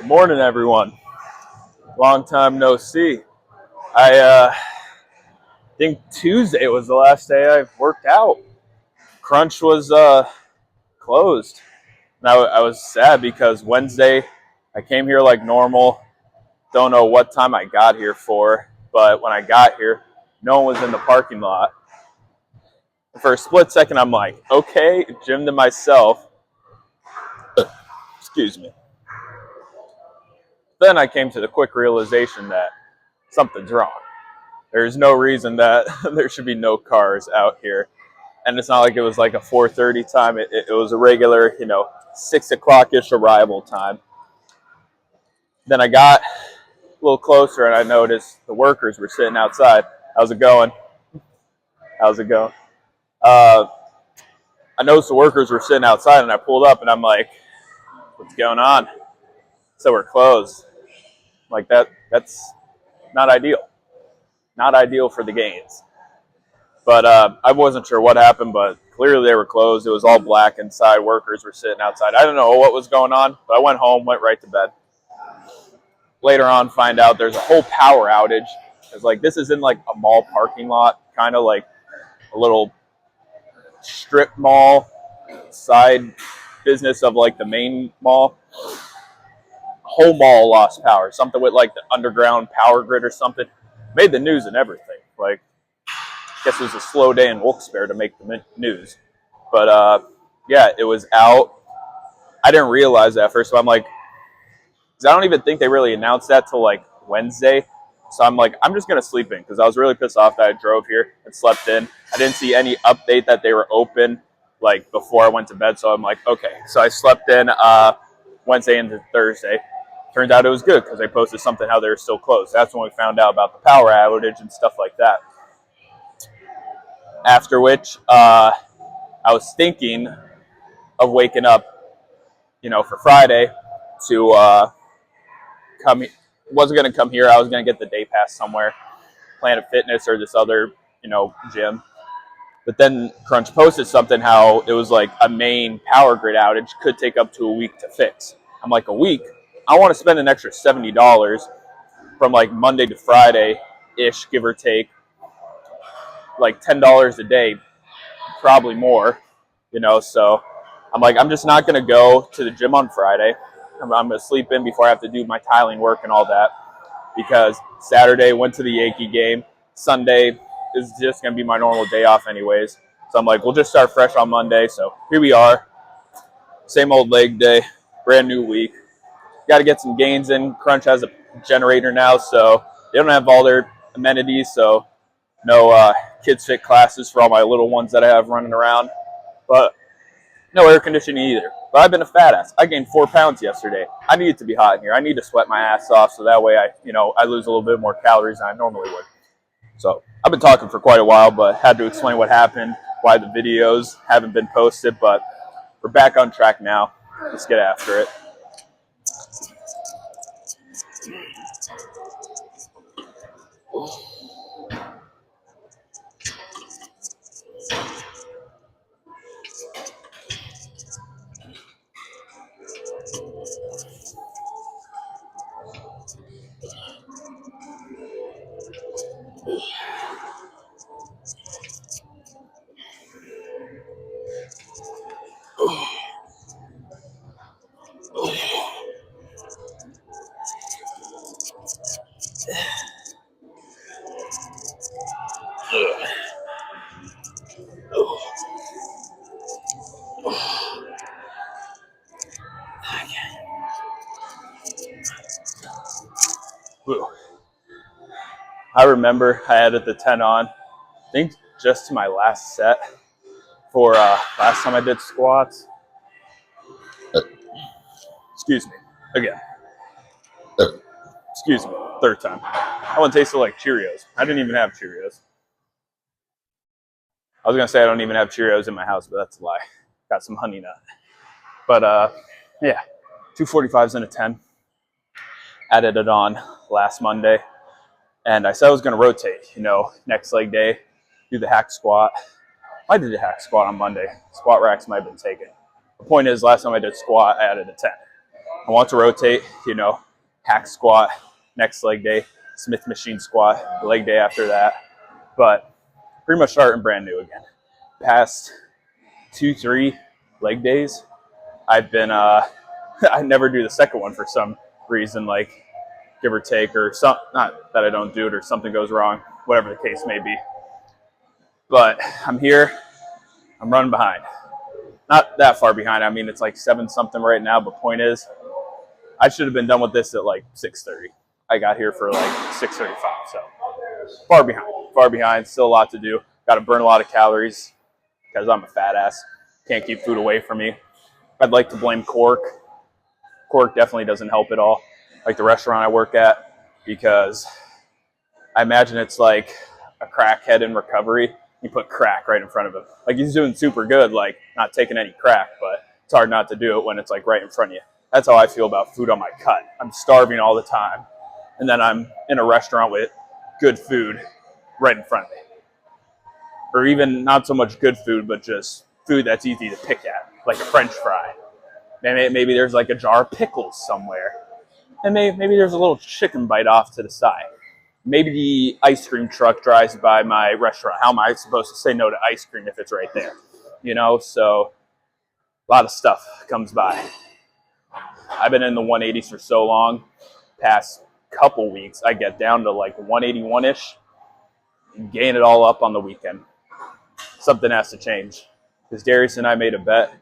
Good morning, everyone. Long time no see. I think Tuesday was the last day I worked out. Crunch was closed. And I was sad because Wednesday I came here like normal. Don't know what time I got here for, but when I got here, no one was in the parking lot. For a split second, I'm like, okay, gym to myself. Excuse me. Then I came to the quick realization that something's wrong. There's no reason that there should be no cars out here. And it's not like it was like a 4:30 time. It was a regular, 6 o'clock-ish arrival time. Then I got a little closer and I noticed the workers were sitting outside. How's it going? How's it going? I noticed the workers were sitting outside and I pulled up and I'm like, what's going on? So we're closed. Like that's not ideal. Not ideal for the gains. But I wasn't sure what happened, but clearly they were closed. It was all black inside. Workers were sitting outside. I don't know what was going on, but I went home, went right to bed. Later on, find out there's a whole power outage. It's like this is in like a mall parking lot, kind of like a little strip mall side business of like the main mall. Whole mall lost power. Something with like the underground power grid or something. Made the news and everything. Like, guess it was a slow day in Wilkes-Barre to make the news. But yeah, it was out. I didn't realize that at first, so I'm like, because I don't even think they really announced that till like Wednesday. So I'm like, I'm just gonna sleep in because I was really pissed off that I drove here and slept in. I didn't see any update that they were open like before I went to bed. So I'm like, okay. So I slept in Wednesday into Thursday. Turns out it was good because they posted something how they were still closed. That's when we found out about the power outage and stuff like that. After which, I was thinking of waking up, for Friday to come. Wasn't going to come here. I was going to get the day pass somewhere, Planet Fitness or this other, gym. But then Crunch posted something how it was like a main power grid outage could take up to a week to fix. I'm like, a week? I want to spend an extra $70 from like Monday to Friday-ish, give or take, like $10 a day, probably more, so I'm like, I'm just not going to go to the gym on Friday. I'm going to sleep in before I have to do my tiling work and all that because Saturday went to the Yankee game. Sunday is just going to be my normal day off anyways. So I'm like, we'll just start fresh on Monday. So here we are. Same old leg day, brand new week. Got to get some gains in. Crunch has a generator now, so they don't have all their amenities. So no Kids Fit classes for all my little ones that I have running around. But no air conditioning either. But I've been a fat ass. I gained 4 pounds yesterday. I need it to be hot in here. I need to sweat my ass off so that way I lose a little bit more calories than I normally would. So I've been talking for quite a while, but had to explain what happened, why the videos haven't been posted. But we're back on track now. Let's get after it. I remember I added the 10 on, I think just to my last set for last time I did squats. Excuse me. Again. Excuse me. Third time. That one tasted like Cheerios. I didn't even have Cheerios. I was going to say I don't even have Cheerios in my house, but that's a lie. Got some honey nut. But yeah, 245s and a 10. Added it on last Monday. And I said I was going to rotate, next leg day, do the hack squat. I did the hack squat on Monday. Squat racks might have been taken. The point is, last time I did squat, I added a 10. I want to rotate, hack squat, next leg day, Smith machine squat, leg day after that. But pretty much starting brand new again. Past 2-3 leg days, I've been, I never do the second one for some reason, like give or take, or some, not that I don't do it or something goes wrong, whatever the case may be. But I'm here, I'm running behind. Not that far behind. I mean, it's like 7 something right now, but point is, I should have been done with this at like 6:30. I got here for like 6:35, so far behind, still a lot to do. Got to burn a lot of calories because I'm a fat ass. Can't keep food away from me. I'd like to blame Cork. Cork definitely doesn't help at all, like the restaurant I work at, because I imagine it's like a crackhead in recovery. You put crack right in front of him. Like he's doing super good, like not taking any crack, but it's hard not to do it when it's like right in front of you. That's how I feel about food on my cut. I'm starving all the time. And then I'm in a restaurant with good food right in front of me. Or even not so much good food, but just food that's easy to pick at, like a French fry. Maybe there's like a jar of pickles somewhere. And maybe there's a little chicken bite off to the side. Maybe the ice cream truck drives by my restaurant. How am I supposed to say no to ice cream if it's right there? So a lot of stuff comes by. I've been in the 180s for so long. Past couple weeks, I get down to like 181-ish and gain it all up on the weekend. Something has to change. Because Darius and I made a bet.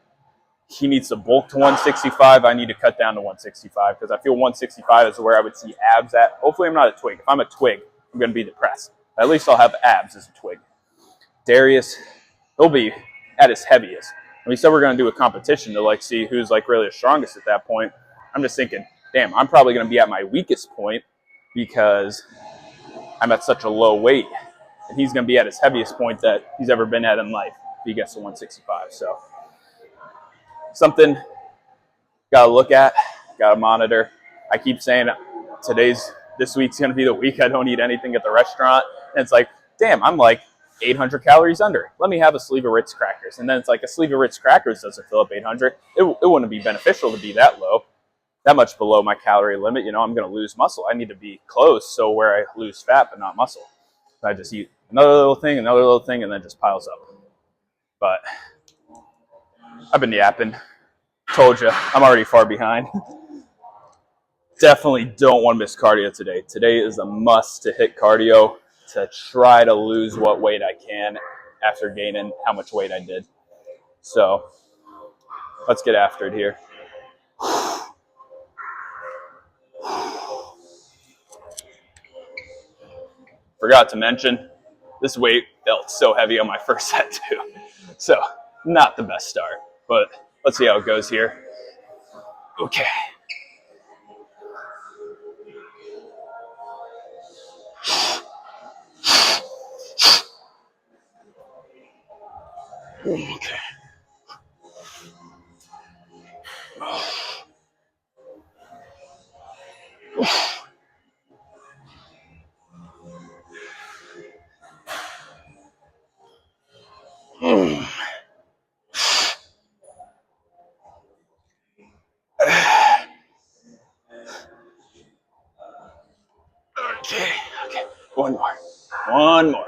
He needs to bulk to 165. I need to cut down to 165 because I feel 165 is where I would see abs at. Hopefully I'm not a twig. If I'm a twig, I'm going to be depressed. At least I'll have abs as a twig. Darius, he'll be at his heaviest. And we said we're going to do a competition to like see who's like really the strongest at that point. I'm just thinking, damn, I'm probably going to be at my weakest point because I'm at such a low weight. And he's going to be at his heaviest point that he's ever been at in life if he gets to 165. So something got to look at, got to monitor. I keep saying this week's going to be the week I don't eat anything at the restaurant. And it's like, damn, I'm like 800 calories under. Let me have a sleeve of Ritz crackers. And then it's like a sleeve of Ritz crackers doesn't fill up 800. It wouldn't be beneficial to be that low, that much below my calorie limit. I'm going to lose muscle. I need to be close so where I lose fat but not muscle. I just eat another little thing, and then it just piles up. But I've been yapping. Told you, I'm already far behind. Definitely don't want to miss cardio today. Today is a must to hit cardio to try to lose what weight I can after gaining how much weight I did. So let's get after it here. Forgot to mention, this weight felt so heavy on my first set too. So not the best start, but let's see how it goes here. Okay. Okay. Okay. One more.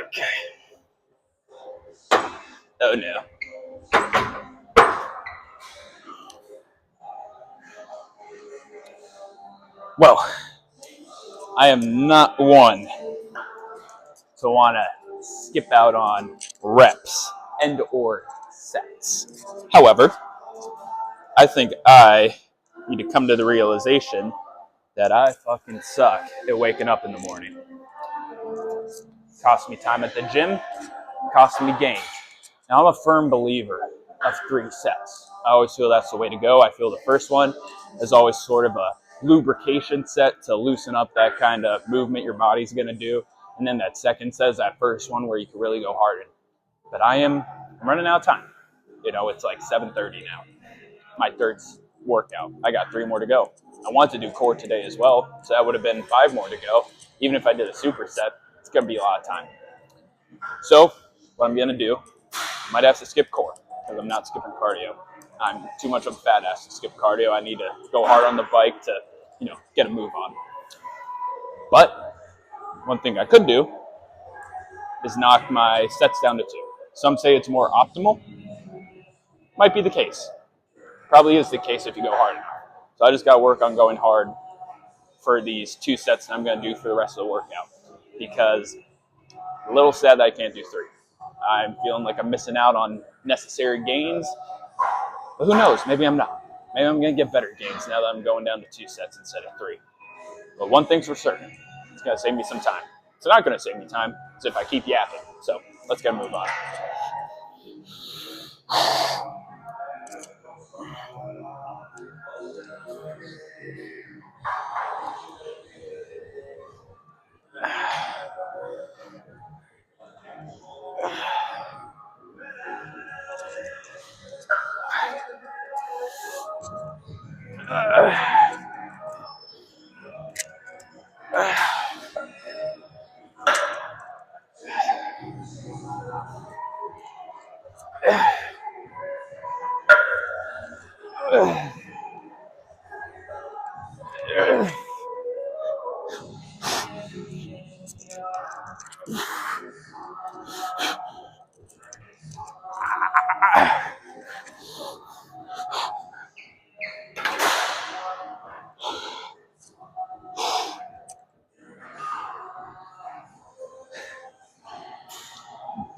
Okay. Oh no. Well, I am not one to want to skip out on reps and or sets. However, I think I need to come to the realization that I fucking suck at waking up in the morning. Cost me time at the gym, cost me gains. Now, I'm a firm believer of 3 sets. I always feel that's the way to go. I feel the first one is always sort of a lubrication set to loosen up that kind of movement your body's going to do. And then that second set is that first one where you can really go hard in. But I'm running out of time. It's like 7:30 now. My third workout. I got 3 more to go. I want to do core today as well, so that would have been 5 more to go. Even if I did a superset, it's going to be a lot of time. So what I'm going to do, might have to skip core. because I'm not skipping cardio. I'm too much of a fat ass to skip cardio. I need to go hard on the bike to, get a move on. But one thing I could do is knock my sets down to 2. Some say it's more optimal. Might be the case. Probably is the case if you go hard enough. So I just got to work on going hard for these 2 sets that I'm going to do for the rest of the workout, because I'm a little sad that I can't do 3. I'm feeling like I'm missing out on necessary gains, but who knows? Maybe I'm not. Maybe I'm going to get better gains now that I'm going down to 2 sets instead of 3. But one thing's for certain, it's going to save me some time. It's not going to save me time, it's if I keep yapping. So let's get a move on.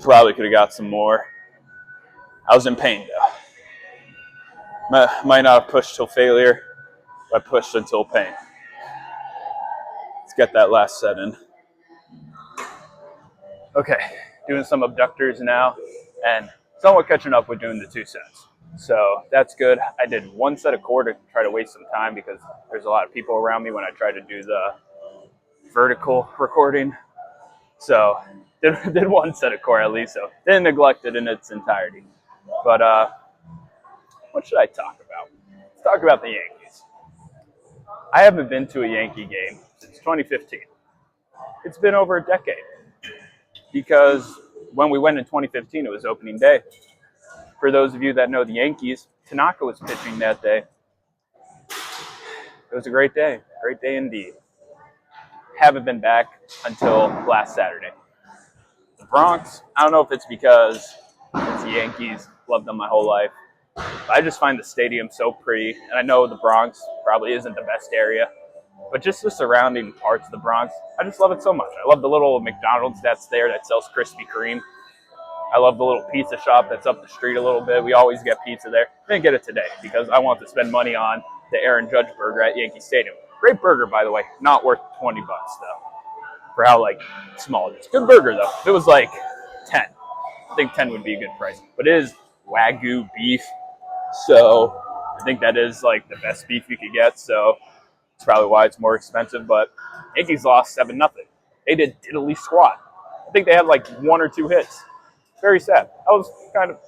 Probably could have got some more. I was in pain though. Might not have pushed till failure, but I pushed until pain. Let's get that last set in. Okay, doing some abductors now, and somewhat catching up with doing the 2 sets. So that's good. I did 1 set of core to try to waste some time because there's a lot of people around me when I try to do the vertical recording. So did 1 set of core at least, so didn't neglect it in its entirety. But what should I talk about? Let's talk about the Yankees. I haven't been to a Yankee game since 2015. It's been over a decade, because when we went in 2015, it was opening day. For those of you that know the Yankees, Tanaka was pitching that day. It was a great day indeed. Haven't been back until last Saturday. The Bronx, I don't know if it's because it's the Yankees, loved them my whole life. I just find the stadium so pretty, and I know the Bronx probably isn't the best area, but just the surrounding parts of the Bronx, I just love it so much. I love the little McDonald's that's there that sells Krispy Kreme. I love the little pizza shop that's up the street a little bit. We always get pizza there. I didn't get it today because I want to spend money on the Aaron Judge burger at Yankee Stadium. Great burger, by the way. Not worth $20 though, for how small it is. Good burger though. If it was 10, I think 10 would be a good price. But it is Wagyu beef, so I think that is the best beef you could get. So it's probably why it's more expensive. But Yankees lost 7-0. They did diddly squat. I think they had 1 or 2 hits. Very sad. I was kind of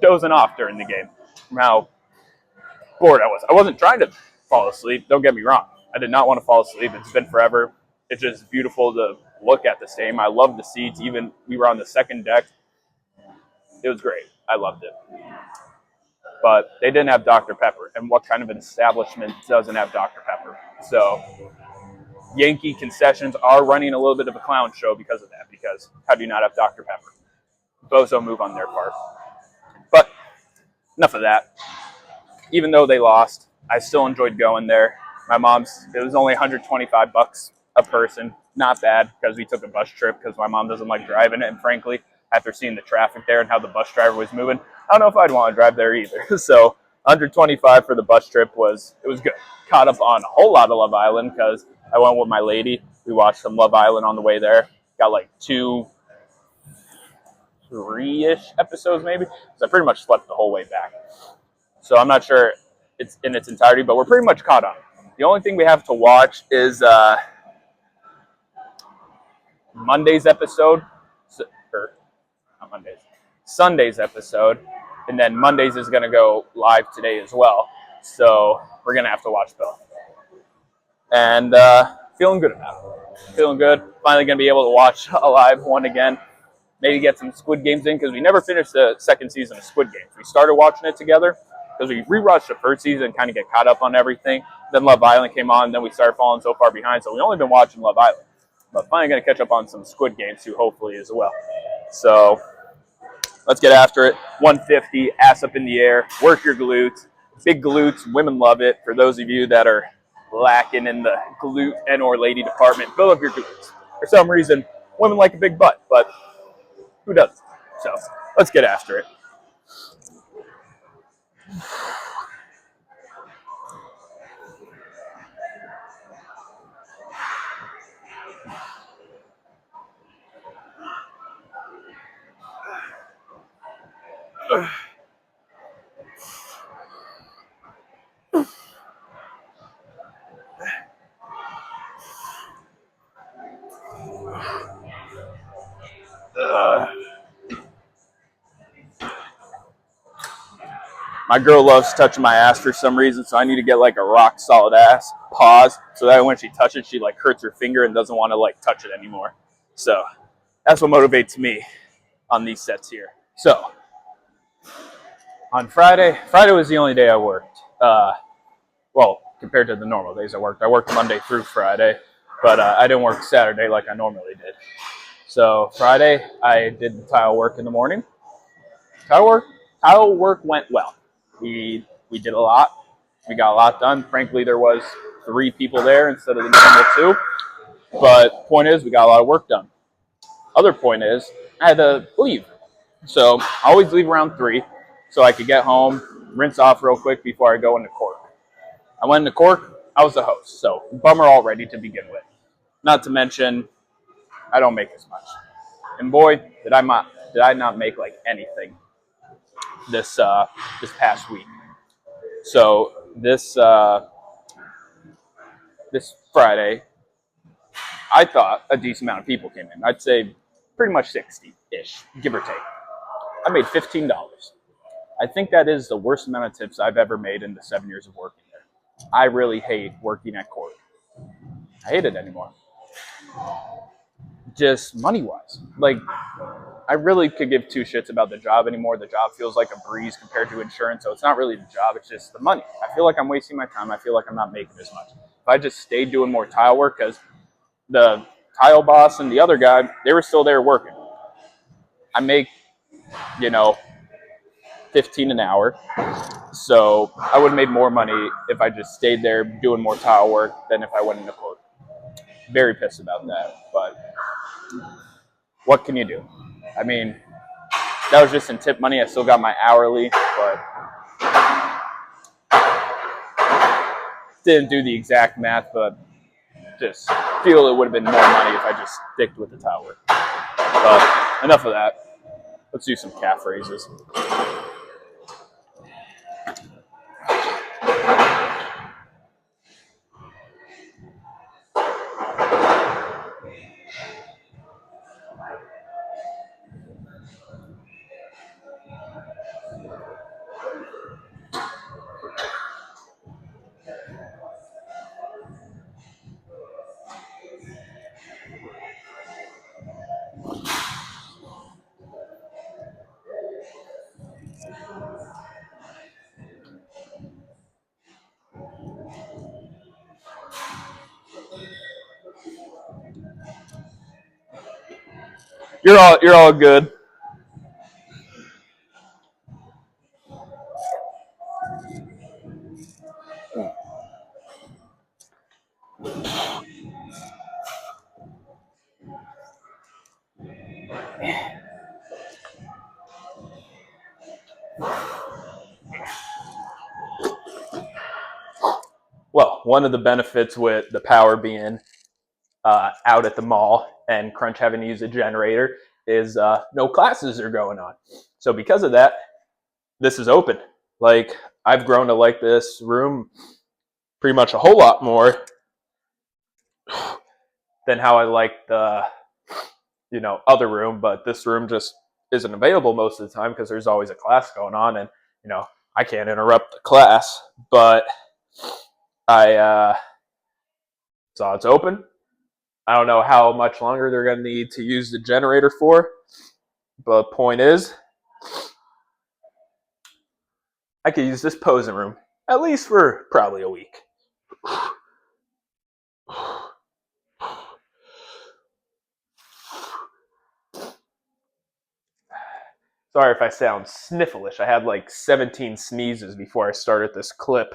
dozing off during the game from how bored I was. I wasn't trying to fall asleep. Don't get me wrong. I did not want to fall asleep. It's been forever. It's just beautiful to look at the stadium. I love the seats. Even we were on the second deck. It was great. I loved it. But they didn't have Dr. Pepper. And what kind of an establishment doesn't have Dr. Pepper? So Yankee concessions are running a little bit of a clown show because of that. Because how do you not have Dr. Pepper? Bozo move on their part. But enough of that. Even though they lost, I still enjoyed going there. It was only $125 a person. Not bad, because we took a bus trip because my mom doesn't like driving it. And frankly, after seeing the traffic there and how the bus driver was moving, I don't know if I'd want to drive there either. So $125 for the bus trip it was good. Caught up on a whole lot of Love Island because I went with my lady. We watched some Love Island on the way there. Got 3-ish episodes maybe. So I pretty much slept the whole way back. So I'm not sure it's in its entirety, but we're pretty much caught up. The only thing we have to watch is Monday's episode, or not Monday's, Sunday's episode, and then Monday's is going to go live today as well. So we're going to have to watch both. And feeling good about it. Feeling good. Finally going to be able to watch a live one again. maybe get some Squid Games in because we never finished the second season of Squid Games. We started watching it together because we rewatched the first season and kind of get caught up on everything. Then Love Island came on, then we started falling so far behind. So we only been watching Love Island, but finally going to catch up on some Squid Games too, hopefully as well. So let's get after it. 150, ass up in the air, work your glutes. Big glutes, women love it. For those of you that are lacking in the glute and or lady department, build up your glutes. For some reason, women like a big butt, but who doesn't? So let's get after it. My girl loves touching my ass for some reason, so I need to get like a rock solid ass pause so that when she touches, she like hurts her finger and doesn't want to like touch it anymore. So that's what motivates me on these sets here. So on Friday was the only day I worked. Well, compared to the normal days I worked Monday through Friday, but I didn't work Saturday like I normally did. So Friday I did the tile work in the morning. Tile work went well. We did a lot. We got a lot done. Frankly, there was 3 people there instead of the normal 2. But point is, we got a lot of work done. Other point is, I had to leave. So I always leave around 3 so I could get home, rinse off real quick before I go into Cork. I went into Cork. I was the host, so bummer already to begin with. Not to mention, I don't make as much. And boy, did I not make like anything this past week. So this Friday, I thought a decent amount of people came in. I'd say pretty much 60-ish, give or take. I made $15. I think that is the worst amount of tips I've ever made in the 7 years of working there. I really hate working at Cork. I hate it anymore. Just money-wise. Like, I really could give 2 shits about the job anymore. The job feels like a breeze compared to insurance, so it's not really the job, it's just the money. I feel like I'm wasting my time. I feel like I'm not making as much. If I just stayed doing more tile work, because the tile boss and the other guy, they were still there working. I make, 15 an hour. So I would have made more money if I just stayed there doing more tile work than if I went into Cork. Very pissed about that, but what can you do? I mean, that was just in tip money. I still got my hourly, but didn't do the exact math, but just feel it would have been more money if I just sticked with the tile work. But enough of that. Let's do some calf raises. You're all good. Well, one of the benefits with the power being out at the mall and Crunch having to use a generator is no classes are going on. So because of that, this is open. Like, I've grown to like this room pretty much a whole lot more than how I like the other room, but this room just isn't available most of the time because there's always a class going on, and I can't interrupt the class. But I saw it's open. I don't know how much longer they're going to need to use the generator for, But point is, I could use this posing room at least for probably a week. Sorry if I sound snifflish. I had like 17 sneezes before I started this clip.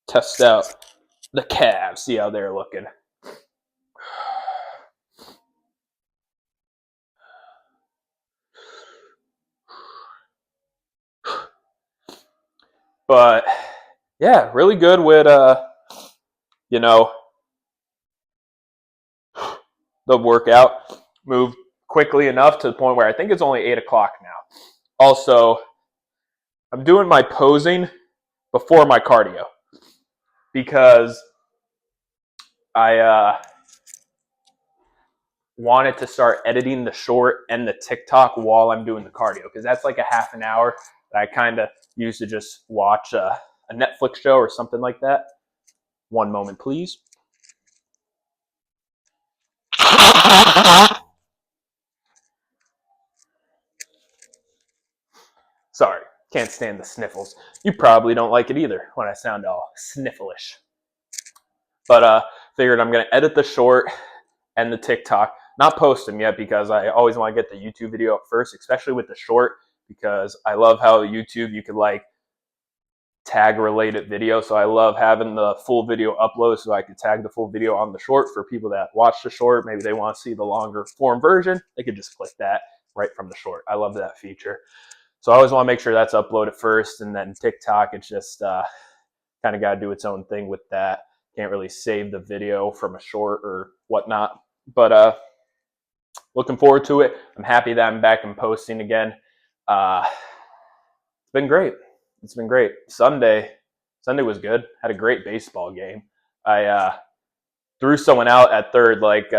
Test out the calves, see how they're looking. But yeah, really good with you know, the workout. Moved quickly enough to the point where I think it's only 8 o'clock now. Also, I'm doing my posing before my cardio because I wanted to start editing the short and the TikTok while I'm doing the cardio, because that's like a half an hour that I kind of use to just watch a Netflix show or something like that. One moment, please. Sorry, can't stand the sniffles. You probably don't like it either when I sound all snifflish. But figured I'm going to edit the short and the TikTok. Not post them yet because I always want to get the YouTube video up first, especially with the short, because I love how YouTube you could like tag related video. So I love having the full video upload so I could tag the full video on the short for people that watch the short. Maybe they want to see the longer form version. They could just click that right from the short. I love that feature. So I always want to make sure that's uploaded first, and then TikTok, it's just kind of got to do its own thing with that. Can't really save the video from a short or whatnot. But looking forward to it. I'm happy that I'm back and posting again. It's been great. It's been great. Sunday was good. Had a great baseball game. I threw someone out at third, like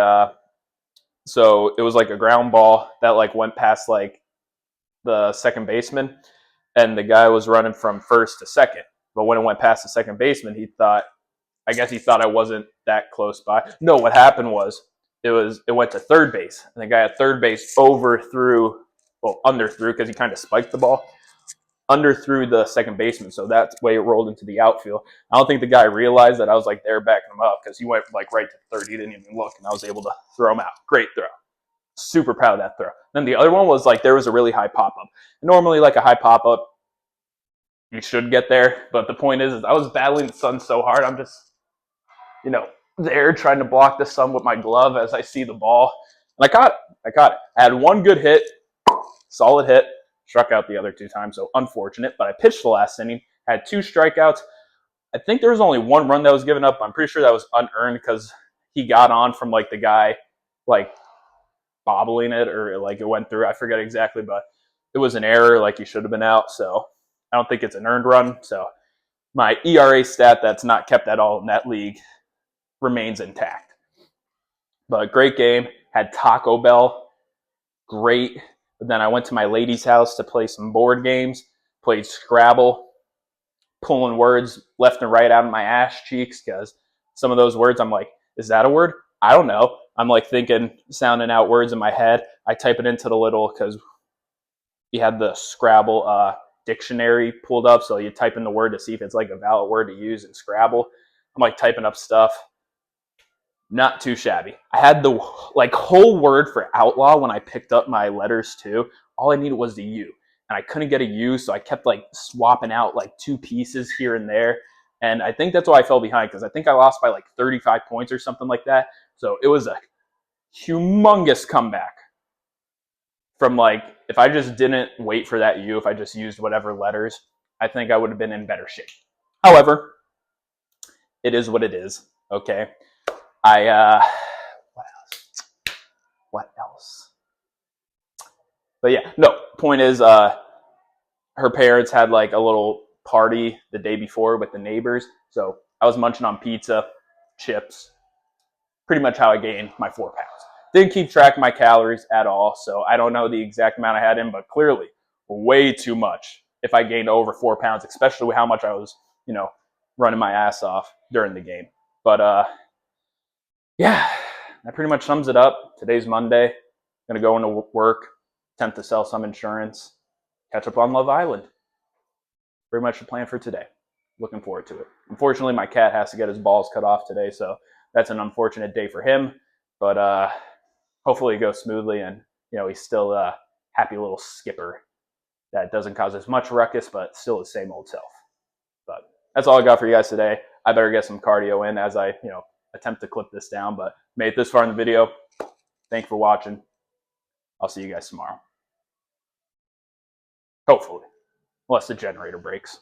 so it was like a ground ball that like went past like the second baseman, and the guy was running from first to second. But when it went past the second baseman, I guess he thought I wasn't that close by. No, what happened was it went to third base, and the guy at third base underthrew because he kind of spiked the ball, underthrew the second baseman. So that's the way it rolled into the outfield. I don't think the guy realized that I was like there backing him up, because he went like right to third. He didn't even look, and I was able to throw him out. Great throw. Super proud of that throw. Then the other one was like there was a really high pop up. Normally, like a high pop up, you should get there. But the point is I was battling the sun so hard. I'm just, there trying to block the sun with my glove as I see the ball. And I caught it. I had one good hit, solid hit, struck out the other 2 times. So unfortunate. But I pitched the last inning, had 2 strikeouts. I think there was only 1 run that was given up. I'm pretty sure that was unearned because he got on from like the guy like bobbling it, or like it went through. I forget exactly, but it was an error. Like he should have been out. So I don't think it's an earned run. So my ERA stat that's not kept at all in that league remains intact. But great game. Had Taco Bell. Great. But then I went to my lady's house to play some board games. Played Scrabble. Pulling words left and right out of my ass cheeks, because some of those words I'm like, is that a word? I don't know. I'm like sounding out words in my head. I type it into the little, because you had the Scrabble dictionary pulled up, so you type in the word to see if it's like a valid word to use in Scrabble. I'm like typing up stuff. Not too shabby. I had the like whole word for outlaw when I picked up my letters too. All I needed was the U, and I couldn't get a U, so I kept like swapping out like 2 pieces here and there. And I think that's why I fell behind, because I think I lost by like 35 points or something like that. So it was a humongous comeback from like, if I just didn't wait for that U, if I just used whatever letters, I think I would have been in better shape. However, it is what it is. Okay. What else? But yeah, no, point is, her parents had like a little party the day before with the neighbors. So I was munching on pizza, chips, pretty much how I gained my 4 pounds. Didn't keep track of my calories at all. So I don't know the exact amount I had in, but clearly way too much if I gained over 4 pounds, especially with how much I was, running my ass off during the game. But yeah, that pretty much sums it up. Today's Monday. I'm gonna go into work, attempt to sell some insurance, catch up on Love Island. Pretty much the plan for today. Looking forward to it. Unfortunately, my cat has to get his balls cut off today, so that's an unfortunate day for him. But hopefully it goes smoothly, and he's still a happy little skipper that doesn't cause as much ruckus, but still his same old self. But that's all I got for you guys today. I better get some cardio in as I attempt to clip this down. But made it this far in the video. Thank you for watching. I'll see you guys tomorrow. Hopefully, unless the generator breaks.